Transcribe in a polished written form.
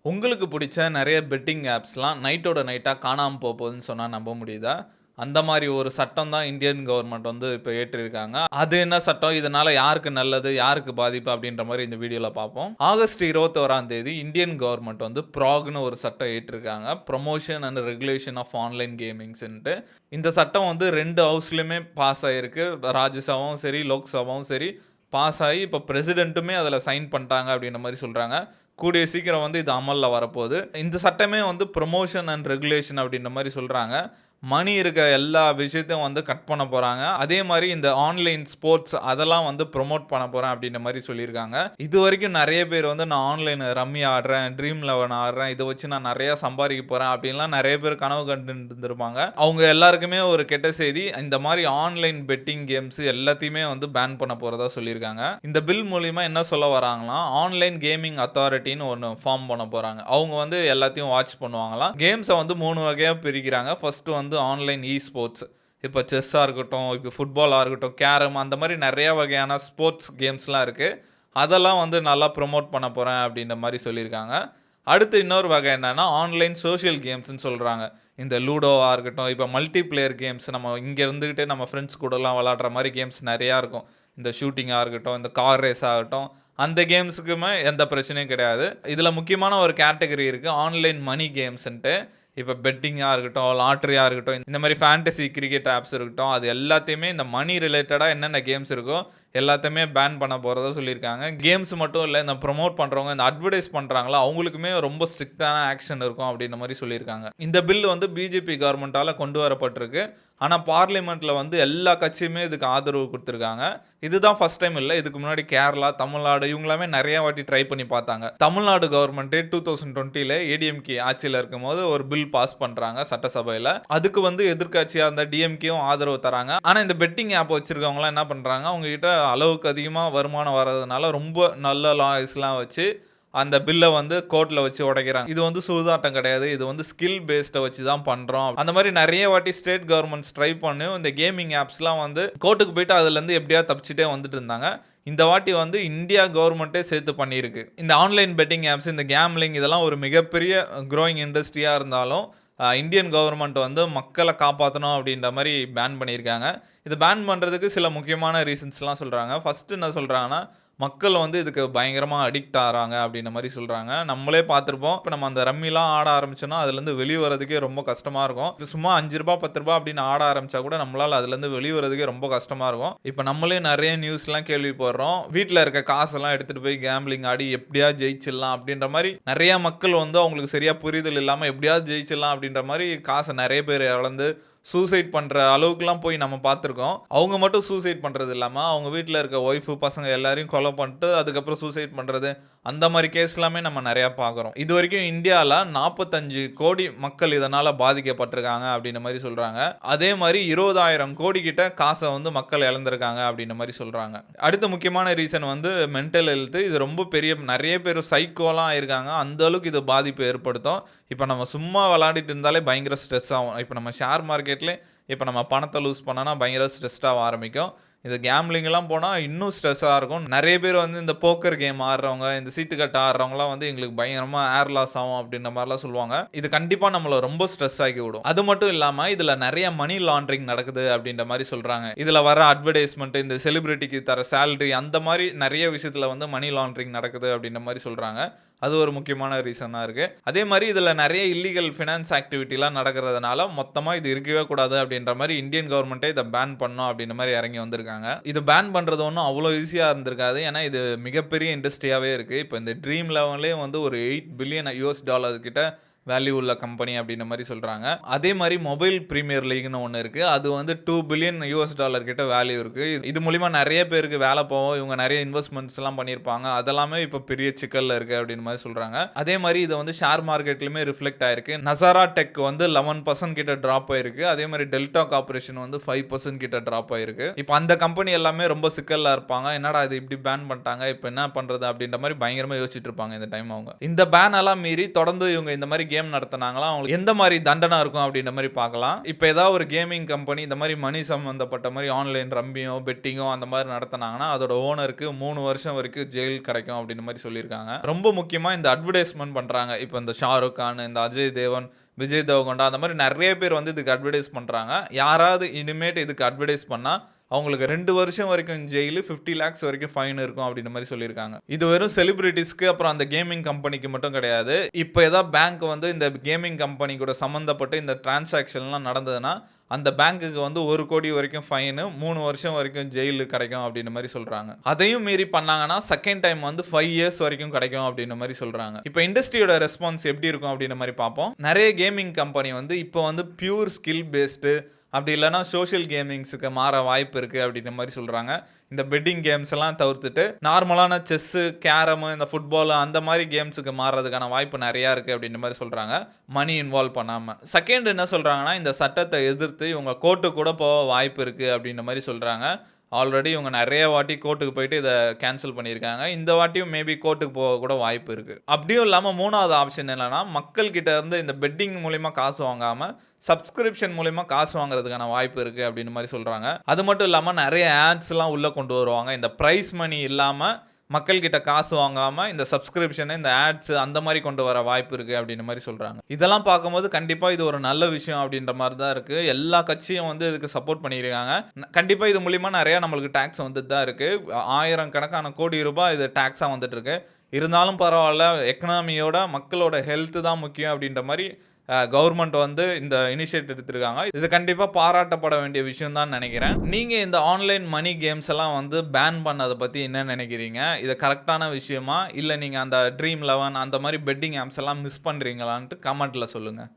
உங்களுக்கு பிடிச்ச நெறைய பெட்டிங் ஆப்ஸ்லாம் நைட்டோட நைட்டா காணாம போகுதுன்னு சொன்னா நம்ப முடியுதா? அந்த மாரி ஒரு சட்டம் தான் இந்தியன் கவர்ன்மெண்ட் வந்து இப்ப இயற்றியிருக்காங்க. அது என்ன சட்டம்? இதனால யாருக்கு நல்லது? யாருக்கு பாதிப்பு? அப்படின்ற மாரி இந்த வீடியோல பார்ப்போம். ஆகஸ்ட் 21ஆம் தேதி இந்தியன் கவர்ன்மெண்ட் வந்து ப்ராக்ன்னு ஒரு சட்டம் இயற்றியிருக்காங்க. Promotion and regulation of online கேமிங்ஸ்ன்ட்டு. இந்த சட்டம் வந்து 2 ஹவுஸ்லயுமே பாஸ் ஆயிருக்கு. ராஜ்யசபாவும் சரி, லோக்சபாவும் சரி பாஸ் ஆயி இப்ப பிரசிடென்ட்டுமே அதுல சைன் பண்ணிட்டாங்க அப்படின்ற மாரி சொல்றாங்க. கூடிய சீக்கிரம் வந்து இது அமல்ல வரப்போது. இந்த சட்டமே வந்து ப்ரமோஷன் அண்ட் ரெகுலேஷன் அப்படின்ற மாரி சொல்றாங்க. மணி இருக்க எல்லா விஷயத்தையும் வந்து கட் பண்ண போறாங்க. அதே மாரி இந்த ஆன்லைன் ஸ்போர்ட்ஸ் அதெல்லாம் வந்து ப்ரமோட் பண்ண போறேன் அப்படின்ற மாரி சொல்லியிருக்காங்க. இதுவரைக்கும் நெறைய பேர் வந்து நான் ஆன்லைன் ரம்மி ஆடுறேன், ட்ரீம் 11 ஆடுறேன். இத வச்சு நான் நெறைய சம்பாரிக்க போறேன் அப்படின்லாம் நெறைய பேர் கனவு கண்டுட்டு இருந்திருப்பாங்க. அவங்க எல்லாருக்குமே ஒரு கெட்ட செய்தி. இந்த மாரி ஆன்லைன் பெட்டிங் கேம்ஸ் எல்லாத்தையுமே வந்து பேன் பண்ண போறதா சொல்லியிருக்காங்க. இந்த பில் மூலியமா என்ன சொல்ல வராங்கன்னா, ஆன்லைன் கேமிங் அத்தாரிட்டின்னு ஒண்ணு ஃபார்ம் பண்ண போறாங்க. அவங்க வந்து எல்லாத்தையும் வாட்ச் பண்ணுவாங்களாம். கேம்ஸ வந்து 3 வகையா பிரிக்கிறாங்க. ஃபர்ஸ்ட் வந்து ஆன்லைன் ஸ்போர்ட்ஸ். இப்ப செஸ்ஸா இருக்கட்டும், இப்ப ஃபுட்பாலா இருக்கட்டும், கேரம் அந்த மாரி நெறைய வகையான ஸ்போர்ட்ஸ் கேம்ஸ்லாம் இருக்கு. அதெல்லாம் வந்து நல்லா ப்ரமோட் பண்ண போறேன் அப்படின்ற மாரி சொல்லியிருக்காங்க. அடுத்து இன்னொரு வகை என்னன்னா, ஆன்லைன் சோசியல் கேம்ஸ்ன்னு சொல்றாங்க. இந்த லூடோவா இருக்கட்டும், இப்ப மல்டி பிளேயர் கேம்ஸ் நம்ம இங்க இருந்துகிட்டே நம்ம ஃப்ரெண்ட்ஸ் கூடலாம் விளையாடுற மாரி கேம்ஸ் நெறையா இருக்கும். இந்த ஷூட்டிங்கா இருக்கட்டும், இந்த கார் ரேஸ் ஆகட்டும், அந்த கேம்ஸுக்குமே எந்த பிரச்சனையும் கிடையாது. இதுல முக்கியமான ஒரு கேட்டகரி இருக்கு. ஆன்லைன் மனி கேம்ஸ்ன்ட்டு. இப்ப பெட்டிங்கா இருக்கட்டும், லாட்டரியா இருக்கட்டும், இந்த மாரி ஃபேண்டசி கிரிக்கெட் ஆப்ஸ் இருக்கட்டும், அது எல்லாத்தையுமே இந்த மனி ரிலேட்டடா என்னென்ன கேம்ஸ் இருக்கோ, எல்லாத்தையுமே பேன் பண்ண போறதா சொல்லியிருக்காங்க. கேம்ஸ் மட்டும் இல்ல, இந்த ப்ரமோட் பண்றவங்க, இந்த அட்வர்டைஸ் பண்றாங்கல்ல, அவங்களுக்குமே ரொம்ப ஸ்ட்ரிக்ட்டான ஆக்ஷன் இருக்கும் அப்படின்ற மாரி சொல்லியிருக்காங்க. இந்த பில் வந்து பிஜேபி கவர்ன்மென்ட்டால கொண்டு வரப்பட்டிருக்கு. ஆனா பார்லிமென்ட்ல வந்து எல்லா கட்சியுமே இதுக்கு ஆதரவு குடுத்திருக்காங்க. இதுதான் ஃபர்ஸ்ட் டைம் இல்ல. இதுக்கு முன்னாடி கேரளா, தமிழ்நாடு இவங்கலாமே நெறைய வாட்டி ட்ரை பண்ணி பார்த்தாங்க. தமிழ்நாடு கவர்ன்மென்ட்டே 2020ல ஏடிஎம்கே ஆட்சியில இருக்கும்போது ஒரு பில் பாஸ் பண்றாங்க சட்டசபையில. அதுக்கு வந்து எதிர்க்கட்சியா இருந்த டிஎம்கேவும் ஆதரவு தராங்க. ஆனா இந்த பெட்டிங் ஆப் வச்சிருக்கவங்கலாம் என்ன பண்றாங்க, அவங்க கிட்ட அளவுக்கு அதிகமா வருமானம் வர்றதுனால ரொம்ப நல்ல லாயர்ஸ்லாம் வச்சு அந்த பில்ல வந்து கோர்ட்ல வச்சு உடைக்கிறாங்க. இது வந்து சூதாட்டம் கிடையாது. இது வந்து ஸ்கில் பேஸ்ட வச்சு தான் பண்றோம். அந்த மாரி நெறைய வாட்டி ஸ்டேட் கவர்ன்மெண்ட்ஸ் ட்ரை பண்ணியும் இந்த கேமிங் ஆப்ஸ்லாம் வந்து கோர்ட்டுக்கு போயிட்டு அதுலருந்து எப்படியாவது தப்பிச்சுட்டே வந்துட்டு இருந்தாங்க. இந்த வாட்டி வந்து இந்தியா கவர்ன்மெண்ட்டே சேர்த்து பண்ணியிருக்கு. இந்த ஆன்லைன் பெட்டிங் ஆப்ஸ், இந்த கேம்லிங் இதெல்லாம் ஒரு மிகப்பெரிய குரோயிங் இண்டஸ்ட்ரியா இருந்தாலும், இந்தியன் கவர்ன்மெண்ட் வந்து மக்கள காப்பாத்தணும் அப்படின்ற மாரி பேன் பண்ணியிருக்காங்க. இத பேன் பண்றதுக்கு சில முக்கியமான ரீசன்ஸ்லாம் சொல்றாங்க. ஃபர்ஸ்ட் என்ன சொல்றாங்கன்னா, மக்கள் வந்து இதுக்கு பயங்கரமா அடிக்ட் ஆறாங்க அப்படின்ற மாரி சொல்றாங்க. நம்மளே பார்த்திருப்போம். இப்ப நம்ம அந்த ரம்மிலாம் ஆட ஆரம்பிச்சோம்னா, அதுலருந்து வெளிய வரதுக்கே ரொம்ப கஷ்டமா இருக்கும். இப்ப சும்மா ரூ. 5 ரூ. 10 அப்படின்னு ஆட ஆரம்பிச்சா கூட நம்மளால அதுலருந்து வெளிய வரதுக்கே ரொம்ப கஷ்டமா இருக்கும். இப்ப நம்மளே நெறைய நியூஸ்லாம் கேள்விப்படுறோம். வீட்ல இருக்க காசெல்லாம் எடுத்துட்டு போய் கேம்பிளிங் ஆடி எப்படியாவது ஜெயிச்சிடலாம் அப்படின்ற மாரி நெறைய மக்கள் வந்து அவங்களுக்கு சரியா புரிதல் இல்லாம எப்படியாவது ஜெயிச்சிடலாம் அப்படின்ற மாரி காச நெறைய பேர் இழந்து சூசைட் பண்ற அளவுக்குலாம் போய் நம்ம பார்த்துருக்கோம். அவங்க மட்டும் சூசைட் பண்றது இல்லாம, அவங்க வீட்ல இருக்க ஒய்ஃப், பசங்க எல்லாரையும் கொலை பண்ணிட்டு, அதுக்கப்புறம் சூசைட் பண்றது, அந்த மாரி கேஸ் எல்லாமே நம்ம நெறையா பார்க்குறோம். இதுவரைக்கும் இந்தியால 45 கோடி மக்கள் இதனால பாதிக்கப்பட்டிருக்காங்க அப்படின்ற மாரி சொல்றாங்க. அதே மாரி 20,000 கோடி கிட்ட காச வந்து மக்கள் இழந்திருக்காங்க அப்படின்ற மாரி சொல்றாங்க. அடுத்த முக்கியமான ரீசன் வந்து மென்டல் ஹெல்த். இது ரொம்ப பெரிய நெறைய பேர் சைக்கோலாம் ஆயிருக்காங்க. அந்த அளவுக்கு இது பாதிப்பு ஏற்படுத்தும். இப்ப நம்ம சும்மா விளையாடிட்டு இருந்தாலே பயங்கர ஸ்ட்ரெஸ் ஆகும். இப்ப நம்ம ஷேர் மார்க்கெட்லயே இப்ப நம்ம பணத்த லூஸ் பண்ணோம்னா பயங்கர ஸ்ட்ரெஸ்ட் ஆக ஆரம்பிக்கும். இது கேம்பிளிங்லாம் போனா இன்னும் ஸ்ட்ரெஸ்ஸா இருக்கும். நெறைய பேர் வந்து இந்த போக்கர் கேம் ஆடுறவங்க, இந்த சீட்டுக்கட்டு ஆடுறவங்கலாம் வந்து எங்களுக்கு பயங்கரமா ஏர் லாஸ் ஆகும் அப்படின்ற மாரிலாம் சொல்லுவாங்க. இது கண்டிப்பா நம்மள ரொம்ப ஸ்ட்ரெஸ் ஆக்கி விடும். அது மட்டும் இல்லாம இதுல நெறைய மனி லாண்டரிங் நடக்குது அப்படின்ற மாரி சொல்றாங்க. இதுல வர அட்வர்டைஸ்மென்ட், இந்த செலிபிரிட்டிக்கு தர சேலரி அந்த மாரி நெறைய விஷயத்துல வந்து மனி லாண்டரிங் நடக்குது அப்படின்ற மாரி சொல்றாங்க. அது ஒரு முக்கியமான ரீசனா இருக்கு. அதே மாரி இதுல நெறைய இல்லீகல் ஃபினான்ஸ் ஆக்டிவிட்டிலாம் நடக்கிறதுனால, மொத்தமா இது இருக்கவே கூடாது அப்படின்ற மாரி இந்தியன் கவர்ன்மென்ட்டே இத பேன் பண்ணணும் அப்படின்ற மாரி இறங்கி வந்திருக்காங்க. இத பேன் பண்றது ஒண்ணும் அவ்வளோ ஈஸியா இருந்திருக்காது. ஏன்னா இது மிகப்பெரிய இண்டஸ்ட்ரியாவே இருக்கு. இப்ப இந்த ட்ரீம் 11லயே வந்து ஒரு $8 பில்லியன் கிட்ட வேல்யூ உள்ள கம்பெனி அப்படின்ற மாரி சொல்றாங்க. அதே மாரி மொபைல் பிரீமியர் லீக்ன்னு ஒண்ணு இருக்கு. அது வந்து $2 பில்லியன் கிட்ட வேல்யூ இருக்கு. இது மூலியமா நெறைய பேருக்கு வேல போகும். இவங்க நெறைய இன்வெஸ்ட்மென்ட்ஸ்லாம் பண்ணியிருப்பாங்க. அதெல்லாமே இப்ப பெரிய சிக்கல்ல இருக்கு அப்படின்ற மாரி சொல்றாங்க. அதே மாரி இது வந்து ஷேர் மார்க்கெட்லயுமே ரிஃப்ளெக்ட் ஆயிருக்கு. நசாரா டெக் வந்து 11% கிட்ட டிராப் ஆயிருக்கு. அதே மாரி டெல்டா கார்ப்பரேஷன் வந்து 5% கிட்ட டிராப் ஆயிருக்கு. இப்ப அந்த கம்பெனி எல்லாமே ரொம்ப சிக்கல்ல இருப்பாங்க. என்னடா இது இப்படி பேன் பண்ணிட்டாங்க. இப்ப என்ன பண்றது அப்படின்ற மாரி பயங்கரமா யோசிச்சுட்டு இருப்பாங்க இந்த டைம் அவங்க. இந்த பேன் எல்லாம் மீறி தொடர்ந்து இவங்க இந்த மாரி கேம் நடத்துனாங்களோ அவங்களுக்கு எந்த மாதிரி தண்டனை இருக்கும் அப்படின்ற மாதிரி பார்க்கலாம். இப்போ ஏதாவது ஒரு கேமிங் கம்பெனி இந்த மாதிரி மணி சம்பந்தப்பட்ட மாதிரி ஆன்லைன் ரம்மியோ பெட்டிங்கோ அந்த மாதிரி நடத்தினாங்கன்னா அதோட ஓனருக்கு 3 வருஷம் வரைக்கும் ஜெயில் கிடைக்கும் அப்படின்ற மாதிரி சொல்லியிருக்காங்க. ரொம்ப முக்கியமாக இந்த அட்வர்டைஸ்மெண்ட் பண்ணுறாங்க. இப்போ இந்த ஷாருக் கான், இந்த அஜய் தேவன், விஜய் தேவகொண்டா அந்த மாதிரி நிறைய பேர் வந்து இதுக்கு அட்வர்டைஸ் பண்ணுறாங்க. யாராவது இனிமேட்டு இதுக்கு அட்வர்டைஸ் பண்ணால் அவங்களுக்கு 2 வருஷம் வரைக்கும் ஜெயிலு, 50 லேக்ஸ் வரைக்கும் ஃபைன் இருக்கும் அப்படின்ற மாதிரி சொல்லியிருக்காங்க. இது வெறும் செலிபிரிட்டிஸ்க்கு அப்புறம் அந்த கேமிங் கம்பெனிக்கு மட்டும் கிடையாது. இப்போ ஏதாவது பேங்க் வந்து இந்த கேமிங் கம்பெனி கூட சம்மந்தப்பட்டு இந்த டிரான்சாக்ஷன்லாம் நடந்ததுன்னா அந்த பேங்க்குக்கு வந்து 1 கோடி வரைக்கும் ஃபைனு, 3 வருஷம் வரைக்கும் ஜெயிலு கிடைக்கும் அப்படின்ற மாதிரி சொல்றாங்க. அதையும் மீறி பண்ணாங்கன்னா செகண்ட் டைம் வந்து 5 இயர்ஸ் வரைக்கும் கிடைக்கும் அப்படின்ற மாதிரி சொல்றாங்க. இப்போ இண்டஸ்ட்ரியோட ரெஸ்பான்ஸ் எப்படி இருக்கும் அப்படின்ற மாதிரி பார்ப்போம். நிறைய கேமிங் கம்பெனி வந்து இப்போ வந்து பியூர் ஸ்கில் பேஸ்டு அப்படி இல்லைனா சோஷியல் கேமிங்ஸுக்கு மாற வாய்ப்பு இருக்குது அப்படின்ற மாதிரி சொல்கிறாங்க. இந்த பெட்டிங் கேம்ஸ் எல்லாம் தவிர்த்துட்டு நார்மலான செஸ்ஸு, கேரமு, இந்த ஃபுட்பால் அந்த மாதிரி கேம்ஸுக்கு மாறுறதுக்கான வாய்ப்பு நிறையா இருக்குது அப்படின்ற மாதிரி சொல்கிறாங்க, மணி இன்வால்வ் பண்ணாமல். செகண்ட் என்ன சொல்கிறாங்கன்னா, இந்த சட்டத்தை எதிர்த்து இவங்க கோர்ட்டுக்கு கூட போக வாய்ப்பு இருக்குது அப்படின்ற மாதிரி சொல்கிறாங்க. ஆல்ரெடி இவங்க நிறைய வாட்டி கோர்ட்டுக்கு போயிட்டு இதை கேன்சல் பண்ணியிருக்காங்க. இந்த வாட்டியும் மேபி கோர்ட்டுக்கு போக கூட வாய்ப்பு இருக்குது. அப்படியும் இல்லாமல் 3வது ஆப்ஷன் என்னன்னா, மக்கள்கிட்ட இருந்து இந்த பெட்டிங் மூலிமா காசு வாங்காமல் சப்ஸ்கிரிப்ஷன் மூலிமா காசு வாங்குறதுக்கான வாய்ப்பு இருக்குது அப்படின்னு மாதிரி சொல்கிறாங்க. அது மட்டும் இல்லாமல் நிறைய ஆட்ஸ்லாம் உள்ளே கொண்டு வருவாங்க. இந்த ப்ரைஸ் மணி இல்லாமல் மக்கள்கிட்ட காசு வாங்காமல் இந்த சப்ஸ்கிரிப்ஷனு, இந்த ஆட்ஸ் அந்த மாதிரி கொண்டு வர வாய்ப்பு இருக்குது அப்படின்ற மாதிரி சொல்கிறாங்க. இதெல்லாம் பார்க்கும்போது கண்டிப்பாக இது ஒரு நல்ல விஷயம் அப்படின்ற மாதிரி தான் இருக்குது. எல்லா கட்சியும் வந்து இதுக்கு சப்போர்ட் பண்ணியிருக்காங்க. கண்டிப்பாக இது மூலிமா நிறையா நம்மளுக்கு டேக்ஸ் வந்துட்டு தான் இருக்குது. 1000 கணக்கான கோடி ரூபாய் இது டேக்ஸாக வந்துட்டு இருக்கு. இருந்தாலும் பரவாயில்ல, எக்கனாமியோட மக்களோட ஹெல்த்து தான் முக்கியம் அப்படின்ற மாதிரி கவர்மெண்ட் வந்து இந்த இனிஷியேட்டிவ் எடுத்திருக்காங்க. இது கண்டிப்பாக பாராட்டப்பட வேண்டிய விஷயம் தான் நினைக்கிறேன். நீங்கள் இந்த ஆன்லைன் மணி கேம்ஸ் எல்லாம் வந்து பேன் பண்ணதை பற்றி என்ன நினைக்கிறீங்க? இது கரெக்டான விஷயமா, இல்லை நீங்கள் அந்த ட்ரீம் 11 அந்த மாதிரி பெட்டிங் ஆப்ஸ் எல்லாம் மிஸ் பண்ணுறீங்களான்ட்டு கமெண்ட்டில் சொல்லுங்கள்.